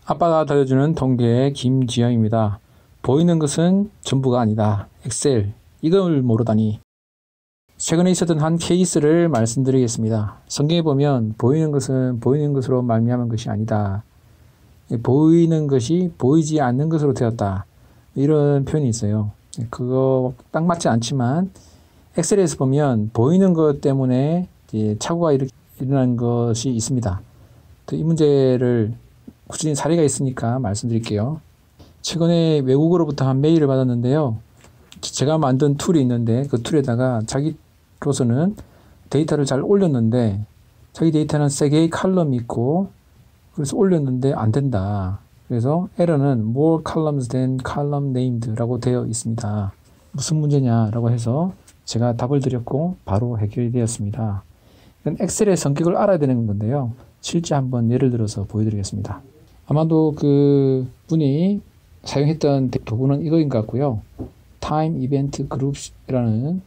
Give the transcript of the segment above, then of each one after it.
아빠가 들려주는 통계 김지영입니다. 보이는 것은 전부가 아니다. 엑셀, 이걸 모르다니. 최근에 있었던 한 케이스를 말씀드리겠습니다. 성경에 보면 보이는 것은 보이는 것으로 말미암은 것이 아니다. 보이는 것이 보이지 않는 것으로 되었다. 이런 표현이 있어요. 그거 딱 맞지 않지만 엑셀에서 보면 보이는 것 때문에 착오가 일어난 것이 있습니다. 이 문제를 구체적인 사례가 있으니까 말씀드릴게요. 최근에 외국어로부터 한 메일을 받았는데요. 제가 만든 툴이 있는데 그 툴에다가 자기로서는 데이터를 잘 올렸는데 자기 데이터는 3개의 칼럼이 있고 그래서 올렸는데 안 된다. 그래서 에러는 more columns than column named 라고 되어 있습니다. 무슨 문제냐라고 해서 제가 답을 드렸고 바로 해결이 되었습니다. 이건 엑셀의 성격을 알아야 되는 건데요. 실제 한번 예를 들어서 보여드리겠습니다. 아마도 그 분이 사용했던 도구는 이거인 것 같고요. Time Event Groups라는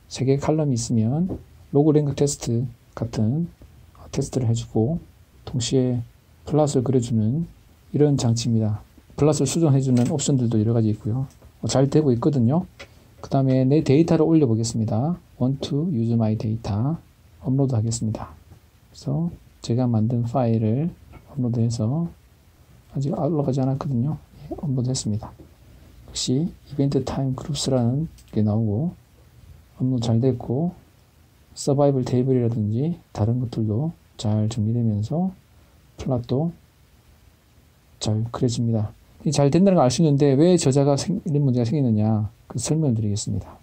3개의 칼럼이 있으면 로그 랭크 테스트 같은 테스트를 해주고 동시에 플롯을 그려주는 이런 장치입니다. 플롯을 수정해주는 옵션들도 여러 가지 있고요. 잘 되고 있거든요. 그 다음에 내 데이터를 올려보겠습니다. Want to use my data. 업로드 하겠습니다. 그래서 제가 만든 파일을 업로드해서 아직 올라가지 않았거든요. 업로드 했습니다. 역시 이벤트 타임 그룹스라는 게 나오고 업로드 잘 됐고 서바이벌 테이블이라든지 다른 것들도 잘 정리되면서 플롯도 잘 그려집니다. 잘 된다는 걸 알 수 있는데 왜 저자가 이런 문제가 생기느냐 그 설명을 드리겠습니다.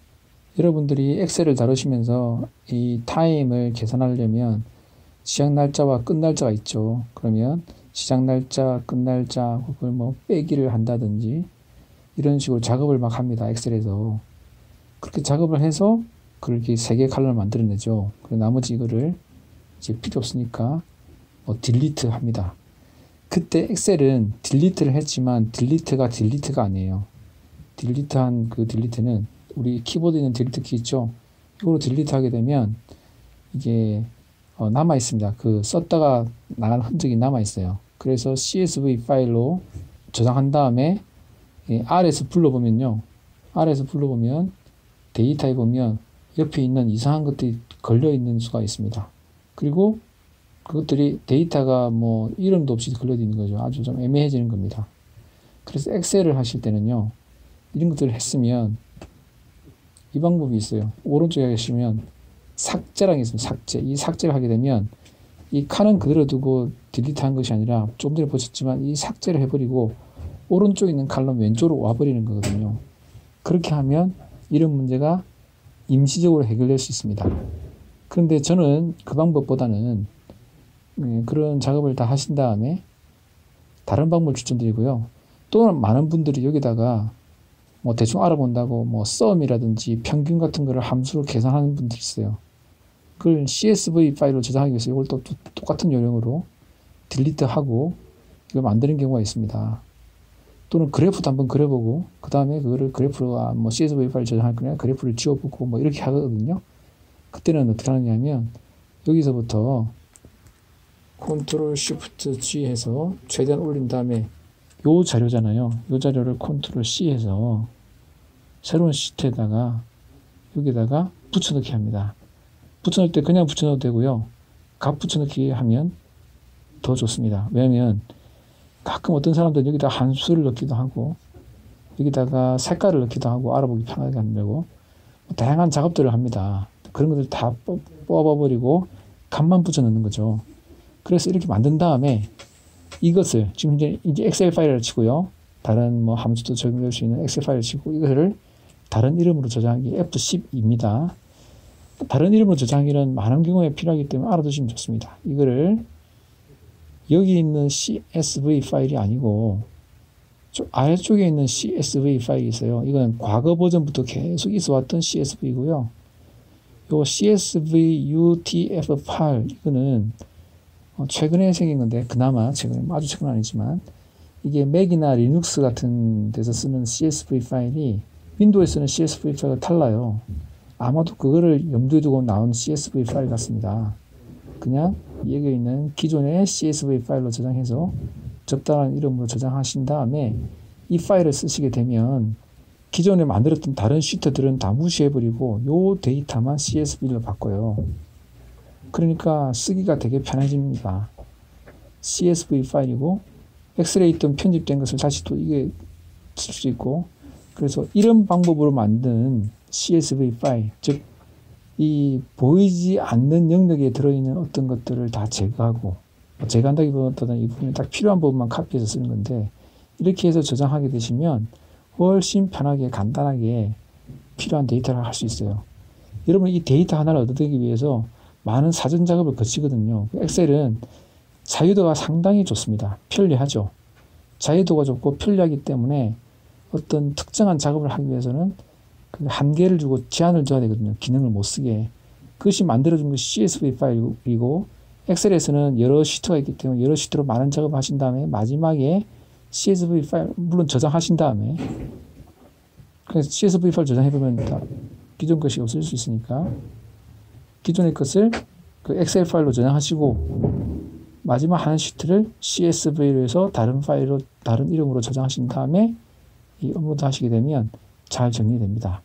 여러분들이 엑셀을 다루시면서 이 타임을 계산하려면 시작 날짜와 끝 날짜가 있죠. 그러면 시작 날짜, 끝 날짜 그걸 뭐 빼기를 한다든지 이런 식으로 작업을 막 합니다. 엑셀에서. 그렇게 작업을 해서 그렇게 3개의 칼럼을 만들어내죠. 그리고 나머지 이거를 이제 필요 없으니까 뭐 딜리트 합니다. 그때 엑셀은 딜리트를 했지만 딜리트가 아니에요. 딜리트한 그 딜리트는 우리 키보드에 있는 딜리트 키 있죠. 이걸로 딜리트 하게 되면 이게 남아 있습니다. 그 썼다가 나간 흔적이 남아 있어요. 그래서 CSV 파일로 저장한 다음에 R에서 불러보면요. R에서 불러보면 데이터에 보면 옆에 있는 이상한 것들이 걸려 있는 수가 있습니다. 그리고 그것들이 데이터가 뭐 이름도 없이 걸려 있는 거죠. 아주 좀 애매해지는 겁니다. 그래서 엑셀을 하실 때는요. 이런 것들을 했으면 이 방법이 있어요. 오른쪽에 계시면 삭제라는 게 있습니다. 삭제. 이 삭제를 하게 되면 이 칸은 그대로 두고 딜리트 한 것이 아니라 좀 전에 보셨지만 이 삭제를 해버리고 오른쪽에 있는 칼럼 왼쪽으로 와버리는 거거든요. 그렇게 하면 이런 문제가 임시적으로 해결될 수 있습니다. 그런데 저는 그 방법보다는 그런 작업을 다 하신 다음에 다른 방법을 추천드리고요. 또 많은 분들이 여기다가 뭐 대충 알아본다고 뭐 썸이라든지 평균 같은 거를 함수로 계산하는 분들이 있어요. 그걸 CSV 파일로 저장하기 위해서 이걸 또 똑같은 요령으로 딜리트하고 이걸 만드는 경우가 있습니다. 또는 그래프도 한번 그려보고 그 다음에 그거를 그래프로 뭐 CSV 파일 저장할 거냐 그래프를 지워보고 뭐 이렇게 하거든요. 그때는 어떻게 하느냐면 여기서부터 컨트롤 쉬프트 G 해서 최대한 올린 다음에 요 자료잖아요. 요 자료를 컨트롤 C 해서 새로운 시트에다가 여기다가 붙여넣기 합니다. 붙여넣을 때 그냥 붙여넣어도 되고요. 값 붙여넣기 하면 더 좋습니다. 왜냐하면 가끔 어떤 사람들은 여기다 함수를 넣기도 하고 여기다가 색깔을 넣기도 하고 알아보기 편하게 하려고 다양한 작업들을 합니다. 그런 것들 다 뽑아버리고 값만 붙여넣는 거죠. 그래서 이렇게 만든 다음에 이것을 지금 이제 엑셀 파일을 치고요. 다른 뭐 함수도 적용될 수 있는 엑셀 파일을 치고 이것을 다른 이름으로 저장하기 F12입니다. 다른 이름으로 저장하기는 많은 경우에 필요하기 때문에 알아두시면 좋습니다. 이거를 여기 있는 CSV 파일이 아니고 아래쪽에 있는 CSV 파일이 있어요. 이건 과거 버전부터 계속 있어왔던 CSV고요. 요 CSV UTF-8 이거는 최근에 생긴 건데 그나마 최근에 아주 최근은 아니지만 이게 맥이나 리눅스 같은 데서 쓰는 CSV 파일이 윈도우에 쓰는 CSV 파일과 달라요. 아마도 그거를 염두에 두고 나온 CSV 파일 같습니다. 그냥 여기 있는 기존의 CSV 파일로 저장해서 적당한 이름으로 저장하신 다음에 이 파일을 쓰시게 되면 기존에 만들었던 다른 시트들은 다 무시해버리고 요 데이터만 CSV로 바꿔요. 그러니까 쓰기가 되게 편해집니다. CSV 파일이고 엑셀에 있던 편집된 것을 다시 또 이게 쓸 수 있고, 그래서 이런 방법으로 만든 CSV 파일, 즉 이 보이지 않는 영역에 들어있는 어떤 것들을 다 제거하고, 제거한다기보다는 이 부분에 딱 필요한 부분만 카피해서 쓰는 건데, 이렇게 해서 저장하게 되시면 훨씬 편하게 간단하게 필요한 데이터를 할 수 있어요. 여러분 이 데이터 하나를 얻어내기 위해서 많은 사전 작업을 거치거든요. 엑셀은 자유도가 상당히 좋습니다. 편리하죠. 자유도가 좋고 편리하기 때문에 어떤 특정한 작업을 하기 위해서는 한계를 주고 제한을 줘야 되거든요. 기능을 못 쓰게. 그것이 만들어준 것이 CSV 파일이고, 엑셀에서는 여러 시트가 있기 때문에 여러 시트로 많은 작업을 하신 다음에 마지막에 CSV 파일, 물론 저장하신 다음에, 그래서 CSV 파일 저장해보면 다 기존 것이 없을 수 있으니까 기존의 것을 그 엑셀 파일로 저장하시고 마지막 한 시트를 CSV로 해서 다른 파일로 다른 이름으로 저장하신 다음에 이 업로드 하시게 되면 잘 정리됩니다.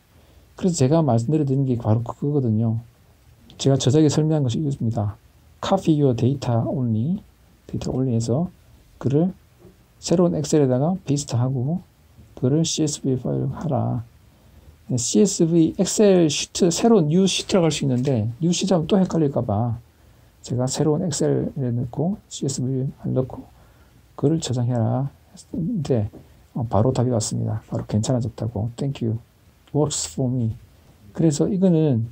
그래서 제가 말씀드리는 게 바로 그거거든요. 제가 저작에 설명한 것이 이것입니다. Copy your data only, 데이터 only에서 그를 새로운 엑셀에다가 페이스트하고 그를 CSV 파일로 하라. CSV 엑셀 시트, 새로운 뉴 시트라고 할 수 있는데 뉴 시트 하면 또 헷갈릴까봐 제가 새로운 엑셀에 넣고 CSV 넣고 그를 저장해라 했는데 바로 답이 왔습니다. 바로 괜찮아졌다고. Thank you. Works for me. 그래서 이거는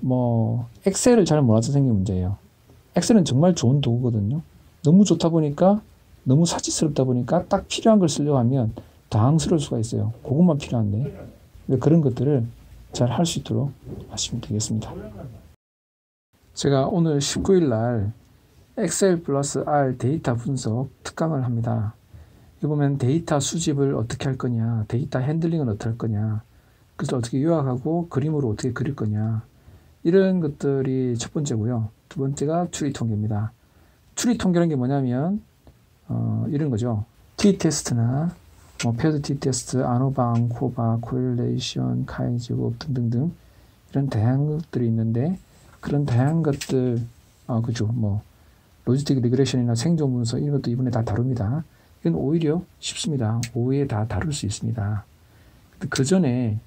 뭐 엑셀을 잘 몰라서 생긴 문제예요. 엑셀은 정말 좋은 도구거든요. 너무 좋다 보니까, 너무 사치스럽다 보니까 딱 필요한 걸 쓰려고 하면 당황스러울 수가 있어요. 그것만 필요한데. 그런 것들을 잘 할 수 있도록 하시면 되겠습니다. 제가 오늘 19일 날 엑셀 플러스 R 데이터 분석 특강을 합니다. 여기 보면 데이터 수집을 어떻게 할 거냐, 데이터 핸들링은 어떻게 할 거냐, 그래서 어떻게 요약하고 그림으로 어떻게 그릴 거냐, 이런 것들이 첫 번째고요. 두 번째가 추리 통계입니다. 추리 통계라는 게 뭐냐면 이런 거죠. T-테스트나 페어드 T-테스트, 아노바, 앙코바, 코릴레이션, 카이제곱 등등등 이런 다양한 것들이 있는데, 그런 다양한 것들 그죠. 뭐 로지스틱 리그레션이나 생존 분석 이런 것도 이번에 다 다룹니다. 이건 오히려 쉽습니다. 오후에 다 다룰 수 있습니다. 그 전에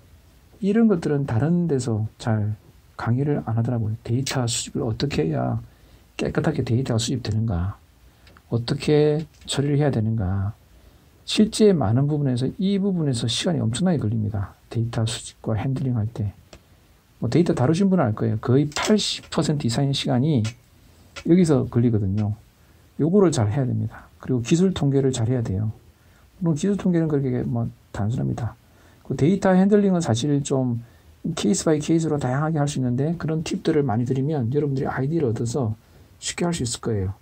이런 것들은 다른 데서 잘 강의를 안 하더라고요. 데이터 수집을 어떻게 해야 깨끗하게 데이터가 수집되는가, 어떻게 처리를 해야 되는가. 실제 많은 부분에서 이 부분에서 시간이 엄청나게 걸립니다. 데이터 수집과 핸들링 할 때. 뭐 데이터 다루신 분은 알 거예요. 거의 80% 이상의 시간이 여기서 걸리거든요. 요거를 잘 해야 됩니다. 그리고 기술 통계를 잘 해야 돼요. 물론 기술 통계는 그렇게 뭐 단순합니다. 그 데이터 핸들링은 사실 좀 케이스 바이 케이스로 다양하게 할 수 있는데, 그런 팁들을 많이 드리면 여러분들이 아이디어를 얻어서 쉽게 할 수 있을 거예요.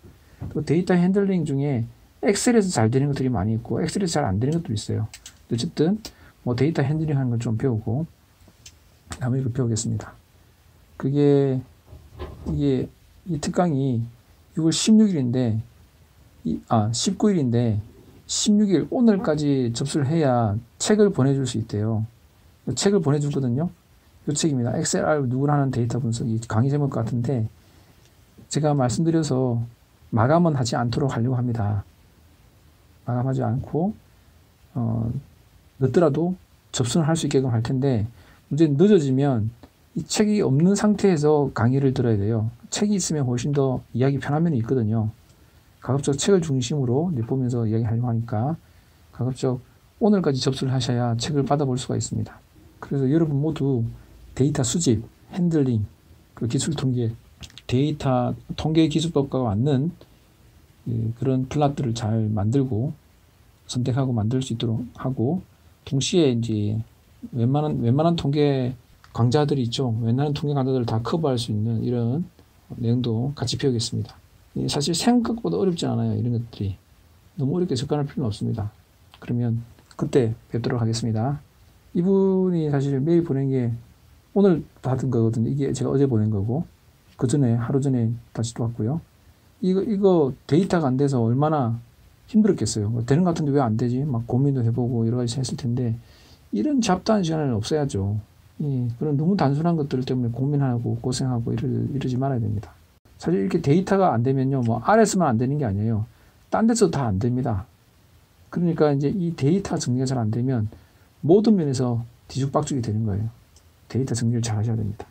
또 데이터 핸들링 중에 엑셀에서 잘 되는 것들이 많이 있고 엑셀에서 잘 안 되는 것도 있어요. 어쨌든 뭐 데이터 핸들링 하는 걸 좀 배우고 다음에 이거 배우겠습니다. 이게 이 특강이 6월 16일인데 19일인데 16일 오늘까지 접수를 해야 책을 보내줄 수 있대요. 책을 보내주거든요. 이 책입니다. 엑셀R 누구나 하는 데이터 분석, 이 강의 제목 같은데 제가 말씀드려서 마감은 하지 않도록 하려고 합니다. 마감하지 않고 늦더라도 접수는 할 수 있게끔 할 텐데, 문제는 늦어지면 이 책이 없는 상태에서 강의를 들어야 돼요. 책이 있으면 훨씬 더 이야기 편한 면이 있거든요. 가급적 책을 중심으로 보면서 이야기하려고 하니까 가급적 오늘까지 접수를 하셔야 책을 받아볼 수가 있습니다. 그래서 여러분 모두 데이터 수집, 핸들링, 그리고 기술 통계, 데이터 통계 기술법과 맞는 그런 플랫들을 잘 만들고 선택하고 만들 수 있도록 하고, 동시에 이제 웬만한 통계 강좌들이 있죠. 웬만한 통계 강좌들을 다 커버할 수 있는 이런 내용도 같이 배우겠습니다. 사실 생각보다 어렵지 않아요. 이런 것들이 너무 어렵게 접근할 필요는 없습니다. 그러면 그때 뵙도록 하겠습니다. 이분이 사실 메일 보낸 게 오늘 받은 거거든요. 이게 제가 어제 보낸 거고, 그 전에 하루 전에 다시 또 왔고요. 이거 데이터가 안 돼서 얼마나 힘들었겠어요. 뭐 되는 것 같은데 왜 안 되지? 막 고민도 해보고 여러 가지 했을 텐데 이런 잡다한 시간을 없애야죠. 그런 너무 단순한 것들 때문에 고민하고 고생하고 이러지 말아야 됩니다. 사실 이렇게 데이터가 안 되면요, 뭐 RS만 안 되는 게 아니에요. 딴 데서 다 안 됩니다. 그러니까 이제 이 데이터 정리가 잘 안 되면 모든 면에서 뒤죽박죽이 되는 거예요. 데이터 정리를 잘 하셔야 됩니다.